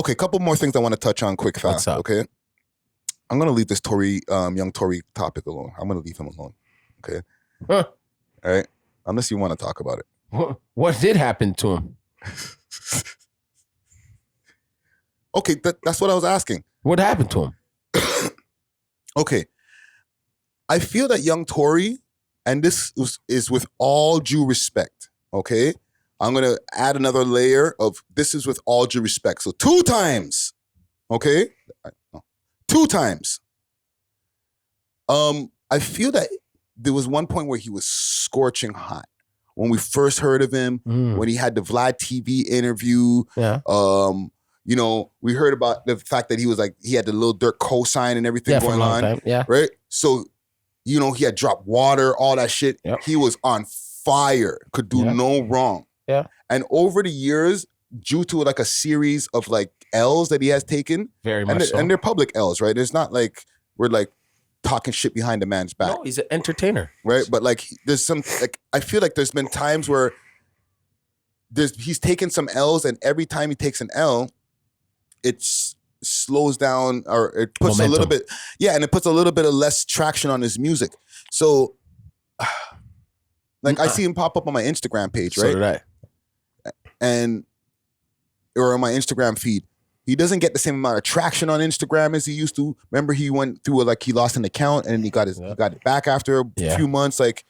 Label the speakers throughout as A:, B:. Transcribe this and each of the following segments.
A: Okay, a couple more things I want to touch on quick, fast.
B: What's up?
A: Okay, I'm gonna leave this young Tory topic alone. I'm gonna leave him alone. Okay.
B: Huh.
A: All right. Unless you want to talk about it.
B: What did happen to him?
A: Okay, that's what I was asking.
B: What happened to him?
A: Okay. I feel that young Tory, and this is with all due respect, okay? I'm going to add another layer of this is with all due respect. So 2 times, okay? 2 times. I feel that there was one point where he was scorching hot. When we first heard of him, when he had the Vlad TV interview, you know, we heard about the fact that he was like, he had the Lil Durk cosign and everything going on.
B: Time. Yeah.
A: Right? So, you know, he had dropped water, all that shit.
B: Yep.
A: He was on fire, could do no wrong.
B: Yeah.
A: And over the years, due to like a series of like L's that he has taken,
B: very much so.
A: And they're public L's, right? It's not like we're like talking shit behind the man's back.
B: No, he's an entertainer.
A: Right? But like there's some, like I feel like there's been times where he's taken some L's, and every time he takes an L, it slows down, or it puts
B: momentum.
A: a little bit, and it puts a little bit of less traction on his music. So, like I see him pop up on my Instagram page, right?
B: So did I.
A: Or on my Instagram feed. He doesn't get the same amount of traction on Instagram as he used to. Remember, he went through he lost an account and he got it back after a few months. Like,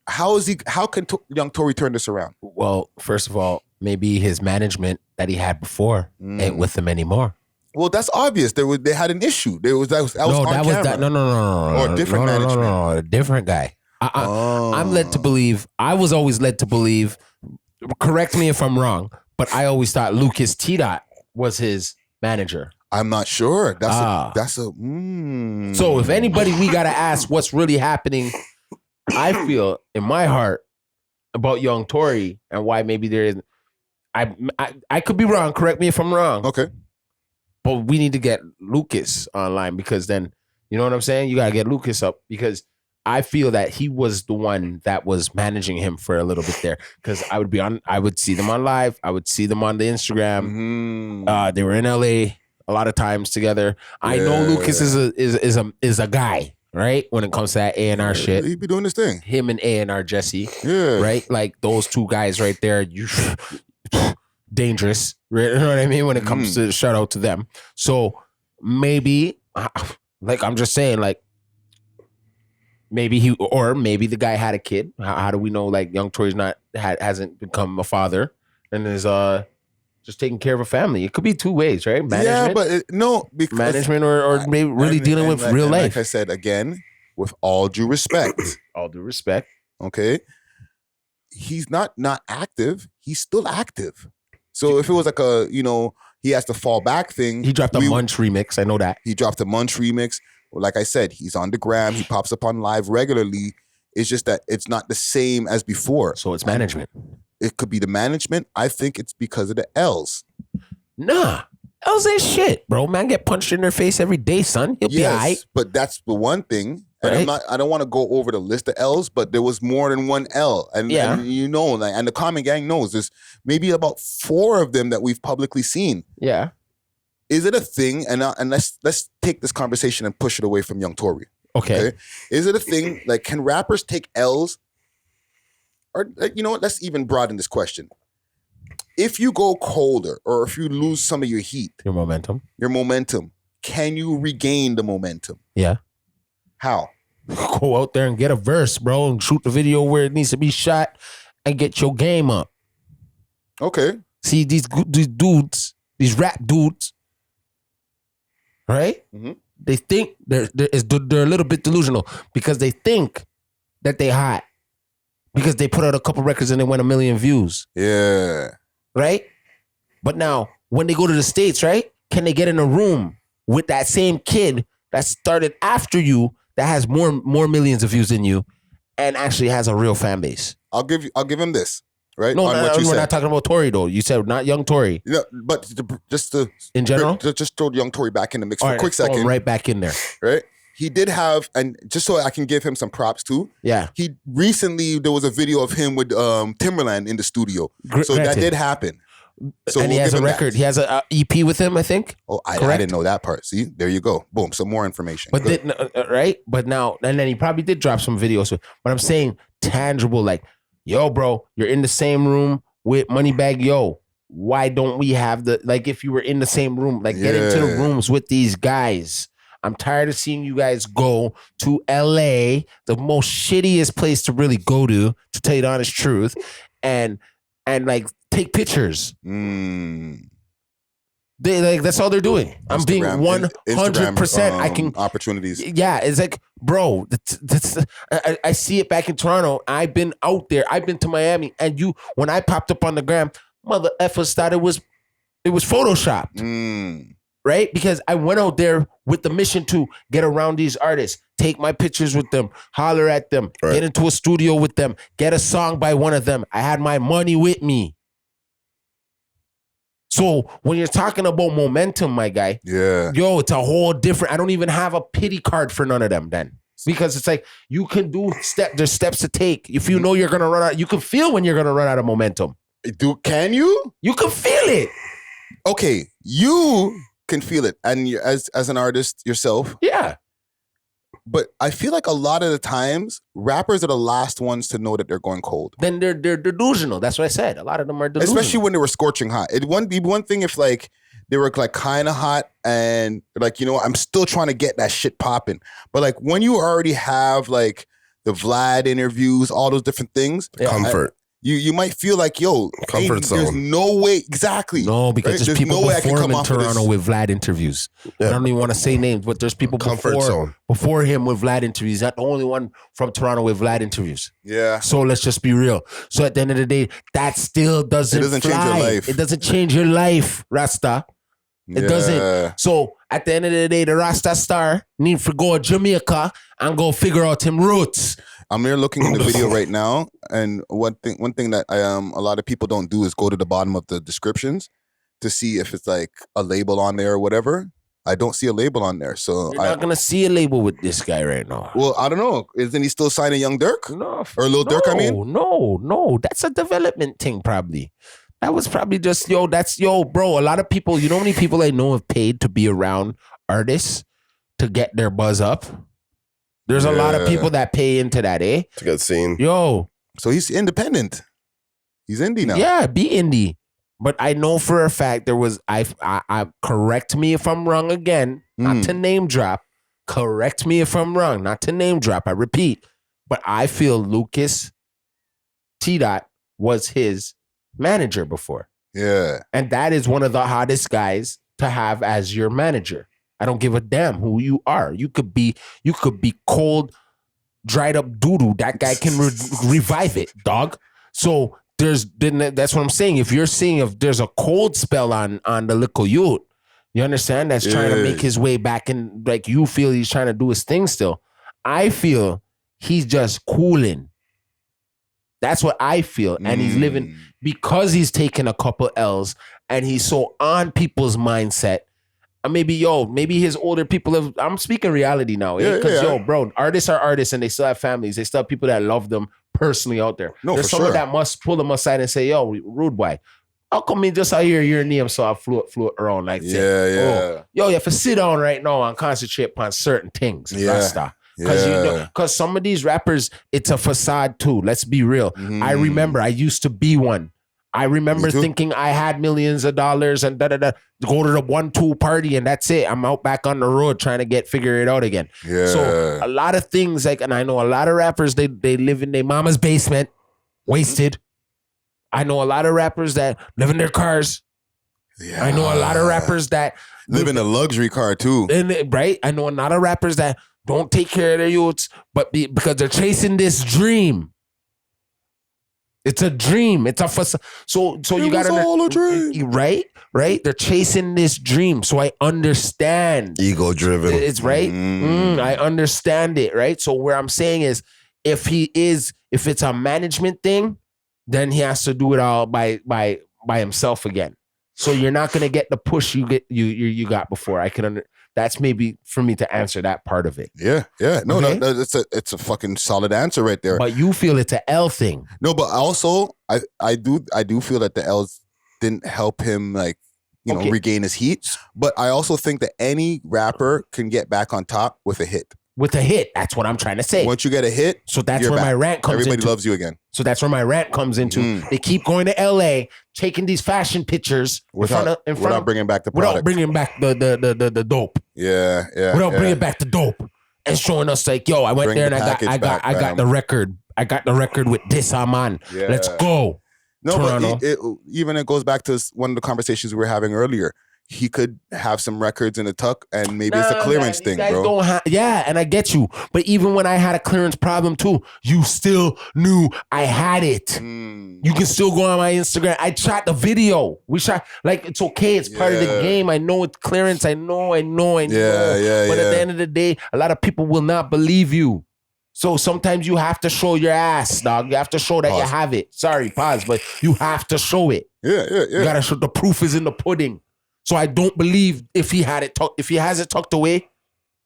A: how can young Tory turn this around?
B: Well, first of all, maybe his management that he had before ain't with him anymore.
A: Well, that's obvious. They had an issue. That was
B: No,
A: or different management.
B: No, a different guy. I'm led to believe. I was always led to believe. Correct me if I'm wrong, but I always thought Lucas T-Dot was his manager.
A: I'm not sure.
B: So if anybody, we gotta ask what's really happening. I feel in my heart about young Tory and why maybe there isn't. I could be wrong. Correct me if I'm wrong.
A: Okay.
B: But we need to get Lucas online, because then, you know what I'm saying? You got to get Lucas up, because I feel that he was the one that was managing him for a little bit there. Because I would see them on live. I would see them on the Instagram. They were in LA a lot of times together. I know Lucas is a guy, right? When it comes to that A&R shit.
A: He'd be doing his thing.
B: Him and A&R Jesse.
A: Yeah.
B: Right? Like those two guys right there. Dangerous, right? You know what I mean? When it comes to shout out to them. So maybe, like I'm just saying, like maybe maybe the guy had a kid. How do we know? Like young Tory's hasn't become a father and is just taking care of a family. It could be 2 ways, right? Management,
A: because
B: management or maybe really dealing with real life.
A: Like I said again, with all due respect, okay, he's not active. He's still active. So if it was like he has to fall back thing.
B: He dropped a Munch remix. I know that.
A: He dropped a Munch remix. Like I said, he's on the gram. He pops up on live regularly. It's just that it's not the same as before.
B: So it's management.
A: It could be the management. I think it's because of the L's.
B: Nah. L's ain't shit, bro. Man get punched in their face every day, son. He'll be all right.
A: But that's the one thing. And
B: right?
A: I don't want to go over the list of L's, but there was more than one L. And you know, like, and the Common Gang knows there's maybe about 4 of them that we've publicly seen.
B: Yeah.
A: Is it a thing? And let's take this conversation and push it away from young Tory.
B: Okay.
A: Is it a thing? Like, can rappers take L's? Or you know what? Let's even broaden this question. If you go colder, or if you lose some of your heat,
B: your momentum,
A: can you regain the momentum?
B: Yeah.
A: How?
B: Go out there and get a verse, bro, and shoot the video where it needs to be shot and get your game up.
A: Okay.
B: See, these dudes, these rap dudes, right? Mm-hmm. They think they're a little bit delusional because they think that they hot because they put out a couple records and they went 1 million views.
A: Yeah.
B: Right? But now, when they go to the States, right? Can they get in a room with that same kid that started after you, that has more millions of views than you, and actually has a real fan base?
A: I'll give him this, right?
B: No, we're not talking about Tory though. You said not young Tory.
A: Yeah, but just to
B: in general,
A: just throw young Tory back in the mix for a quick second.
B: Right back in there,
A: right? He did have, and just so I can give him some props too.
B: Yeah.
A: He recently there was a video of him with Timberland in the studio, so that did happen. So
B: and he
A: we'll
B: has
A: give
B: a
A: him
B: record.
A: that.
B: He has a EP with him, I think.
A: Oh, I
B: Correct?
A: didn't know that part. See, there you go. Boom, some more information.
B: But
A: Good.
B: right? But now, and then he probably did drop some videos. But I'm saying tangible, like, yo, bro, you're in the same room with Moneybagg Yo. Why don't we have like, if you were in the same room, like, get into the rooms with these guys. I'm tired of seeing you guys go to LA, the most shittiest place to really go to tell you the honest truth, and like take pictures. They like, that's all they're doing. I'm being 100%. I can
A: opportunities.
B: Yeah, it's like, bro, I see it back in Toronto. I've been out there. I've been to Miami, and when I popped up on the gram, mother effers thought it was photoshopped. Right? Because I went out there with the mission to get around these artists, take my pictures with them, holler at them, get into a studio with them, get a song by one of them. I had my money with me. So when you're talking about momentum, my guy, yo, it's a whole different. I don't even have a pity card for none of them then. Because it's like, you can do there's steps to take. If you know you're gonna run out, you can feel when you're gonna run out of momentum.
A: Can you?
B: You can feel it.
A: Okay, you can feel it, and you, as an artist yourself, but I feel like a lot of the times rappers are the last ones to know that they're going cold.
B: Then they're delusional. That's what I said. A lot of them are delusional,
A: especially when they were scorching hot. It wouldn't be one thing if like they were like kind of hot and like, you know, I'm still trying to get that shit popping. But like when you already have like the Vlad interviews, all those different things,
C: comfort.
A: You might feel like, yo,
C: comfort zone.
A: There's no way, exactly.
B: No, because there's people before him in Toronto with Vlad interviews. I don't even want to say names, but there's people before him with Vlad interviews. He's not the only one from Toronto with Vlad interviews.
A: Yeah.
B: So let's just be real. So at the end of the day, that still doesn't
A: change your life.
B: It doesn't change your life, Rasta. It doesn't. So at the end of the day, the Rasta star need to go to Jamaica and go figure out him roots.
A: I'm here looking in the video right now, and one thing that a lot of people don't do is go to the bottom of the descriptions to see if it's like a label on there or whatever. I don't see a label on there, so
B: you're not gonna see a label with this guy right now.
A: Well, I don't know. Isn't he still signing Young Dirk?
B: No,
A: or Lil Durk? I mean,
B: no, that's a development thing probably. That was probably just bro. A lot of people, you know how many people I know have paid to be around artists to get their buzz up? There's a lot of people that pay into that, eh?
C: To get seen.
B: Yo.
A: So he's independent. He's indie now.
B: Yeah, be indie. But I know for a fact there was, I correct me if I'm wrong again, not to name drop. Correct me if I'm wrong, not to name drop. I repeat. But I feel Lucas T-Dot was his manager before.
A: Yeah.
B: And that is one of the hottest guys to have as your manager. I don't give a damn who you are. You could be cold, dried up doo-doo. That guy can revive it, dog. So that's what I'm saying. If you're seeing if there's a cold spell on the little youth, you understand? That's trying to make his way back in, like you feel he's trying to do his thing still. I feel he's just cooling. That's what I feel. And he's living because he's taken a couple L's and he's so on people's mindset. Maybe his older people have, I'm speaking reality now. Because bro, artists are artists and they still have families. They still have people that love them personally out there.
A: No,
B: there's someone that must pull them aside and say, yo, rude boy, how come me just out here your name so I float around like that?
A: Yeah.
B: Yo, you have to sit down right now and concentrate upon certain things. Rasta. Because some of these rappers, it's a facade too. Let's be real. I remember I used to be one. I remember thinking I had millions of dollars and go to the 1-2 party and that's it. I'm out back on the road trying to figure it out again.
A: Yeah.
B: So a lot of things and I know a lot of rappers, they live in their mama's basement, wasted. I know a lot of rappers that live in their cars. Yeah. I know a lot of rappers that
A: live in a luxury car too.
B: Right? I know a lot of rappers that don't take care of their youths, but because they're chasing this dream. It's a dream. It's a facade. So you got to
A: all a dream,
B: right? They're chasing this dream. So I understand.
C: Ego driven.
B: It's right. I understand it. Right. So where I'm saying is, if it's a management thing, then he has to do it all by himself again. So you're not gonna get the push you got before. I can that's maybe for me to answer that part of it.
A: Yeah. No, it's a fucking solid answer right there.
B: But you feel it's an L thing.
A: No, but also I do feel that the L's didn't help him like, you know, regain his heat. But I also think that any rapper can get back on top with a hit.
B: With a hit, that's what I'm trying to say.
A: Once you get a hit,
B: so that's where my rant comes into.
A: Everybody loves you again.
B: So that's where my rant comes into. They keep going to LA, taking these fashion pictures
A: without bringing back the product.
B: Without bringing back the dope.
A: Yeah.
B: Without bringing back the dope and showing us like, yo, I went there and I got the record. I got the record with this I'm on. Yeah. Let's go.
A: No, Toronto. But it goes back to one of the conversations we were having earlier. He could have some records in the tuck, and maybe it's a clearance thing, bro.
B: And I get you. But even when I had a clearance problem too, you still knew I had it. You can still go on my Instagram. I shot the video. We shot, like, it's okay. It's part of the game. I know it's clearance. I know. But at the end of the day, a lot of people will not believe you. So sometimes you have to show your ass, dog. You have to show that you have it. Sorry, pause, but you have to show it.
A: Yeah.
B: You gotta show the proof is in the pudding. So I don't believe if he has it tucked away.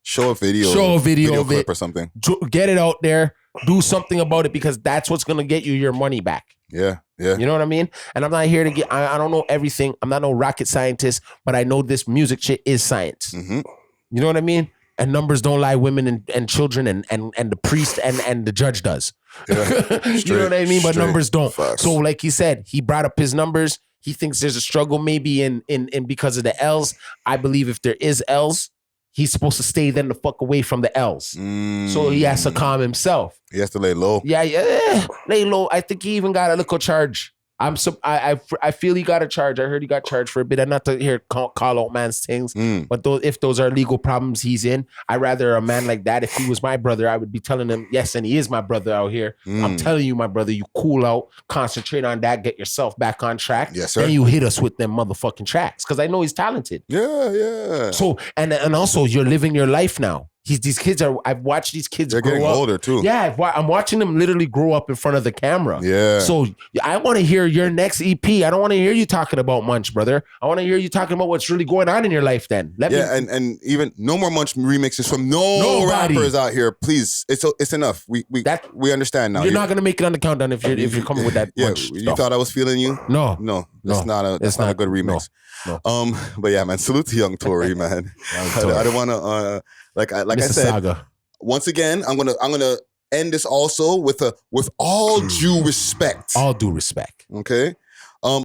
A: Show a video
B: of
A: clip
B: it
A: or something.
B: Get it out there. Do something about it, because that's what's gonna get you your money back.
A: Yeah.
B: You know what I mean? And I'm not here to get. I don't know everything. I'm not no rocket scientist, but I know this music shit is science. You know what I mean? And numbers don't lie. Women and children and the priest and the judge does.
A: Yeah.
B: You know what I mean? But numbers don't.
A: Facts.
B: So like he said, he brought up his numbers. He thinks there's a struggle maybe in because of the L's. I believe if there is L's, he's supposed to stay then the fuck away from the L's. So he has to calm himself.
A: He has to lay low.
B: Yeah, lay low. I think he even got a little charge. I feel he got a charge. I heard he got charged for a bit. I'm not to hear call out man's things, but if those are legal problems he's in, I'd rather a man like that. If he was my brother, I would be telling him, yes, and he is my brother out here. I'm telling you, my brother, you cool out, concentrate on that, get yourself back on track.
A: Yes, sir.
B: Then you hit us with them motherfucking tracks, because I know he's talented.
A: Yeah.
B: So and also you're living your life now. I've watched these kids
A: They're
B: grow
A: getting
B: up.
A: older too.
B: Yeah, I'm watching them literally grow up in front of the camera.
A: Yeah.
B: So I want to hear your next EP. I don't want to hear you talking about Munch, brother. I want to hear you talking about what's really going on in your life then.
A: And even no more Munch remixes from nobody. Rappers out here. Please, it's enough. We understand now.
B: You're not gonna make it on the countdown if you're coming with that Munch
A: you
B: stuff.
A: thought I was feeling you?
B: No.
A: That's not a good remix.
B: No.
A: But yeah, man, salute to Young Tory, man. I don't want to like I said.
B: Saga.
A: Once again, I'm gonna end this also with all due respect.
B: All due respect.
A: Okay.